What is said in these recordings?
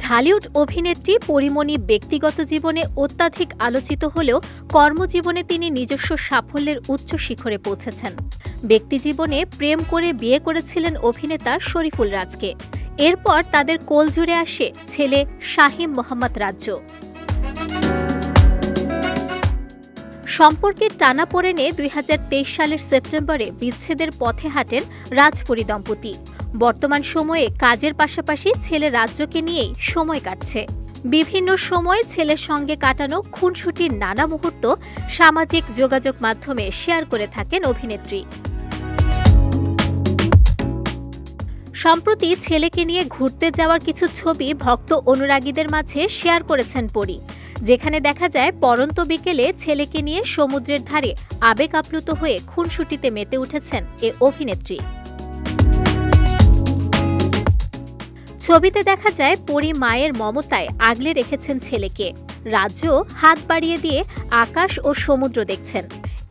ঢালিউড অভিনেত্রী পরীমণি ব্যক্তিগত জীবনে অত্যাধিক আলোচিত হলেও কর্মজীবনে তিনি নিজস্ব সাফল্যের উচ্চ শিখরে পৌঁছেছেন। ব্যক্তিজীবনে প্রেম করে বিয়ে করেছিলেন অভিনেতা শরীফুল রাজকে। এরপর তাদের কোলজুড়ে আসে ছেলে শাহিম মোহাম্মদ রাজ্য। সম্পর্কের টানাপোড়েনে ২০২৩ সালের সেপ্টেম্বরে বিচ্ছেদের পথে হাঁটেন রাজপরী দম্পতি। বর্তমান সময়ে কাজের পাশাপাশি ছেলে রাজ্যকে নিয়েই সময় কাটছে। বিভিন্ন সময় ছেলের সঙ্গে কাটানো খুনসুটির নানা মুহূর্ত সামাজিক যোগাযোগ মাধ্যমে শেয়ার করে থাকেন অভিনেত্রী। সম্প্রতি ছেলেকে নিয়ে ঘুরতে যাওয়ার কিছু ছবি ভক্ত অনুরাগীদের মাঝে শেয়ার করেছেন পরী, যেখানে দেখা যায় পড়ন্ত বিকেলে ছেলেকে নিয়ে সমুদ্রের ধারে আবেগ আপ্লুত হয়ে খুনসুটিতে মেতে উঠেছেন এ অভিনেত্রী। ছবিতে দেখা যায় পরী মায়ের মমতায় আগলে রেখেছেন ছেলেকে। রাজ্য হাত বাড়িয়ে দিয়ে আকাশ ও সমুদ্র দেখছেন।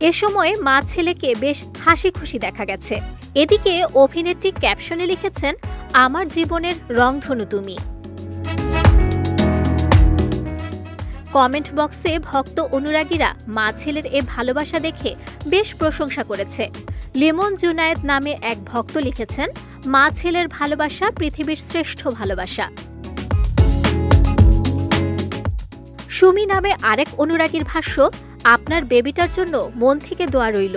এ সময় মা ছেলেকে বেশ হাসি খুশি দেখা গেছে। এদিকে অভিনেত্রী ক্যাপশনে লিখেছেন, আমার জীবনের রংধনু তুমি। কমেন্ট বক্সে ভক্ত অনুরাগীরা মা ছেলের এ ভালোবাসা দেখে বেশ প্রশংসা করেছে। লিমন জুনায়েদ নামে এক ভক্ত লিখেছেন, মা ছেলের ভালোবাসা পৃথিবীর শ্রেষ্ঠ ভালোবাসা। সুমি নামে আরেক অনুরাগীর ভাষ্য, আপনার বেবিটার জন্য মন থেকে দোয়া রইল,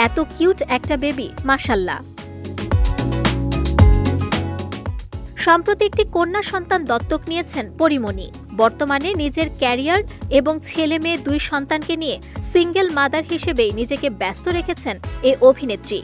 এত কিউট একটা বেবি, মাশাল্লাহ। সম্প্রতি একটি কন্যা সন্তান দত্তক নিয়েছেন পরীমণি। বর্তমানে নিজের ক্যারিয়ার এবং ছেলে মেয়ে দুই সন্তানকে নিয়ে সিঙ্গেল মাদার হিসেবেই নিজেকে ব্যস্ত রেখেছেন এ অভিনেত্রী।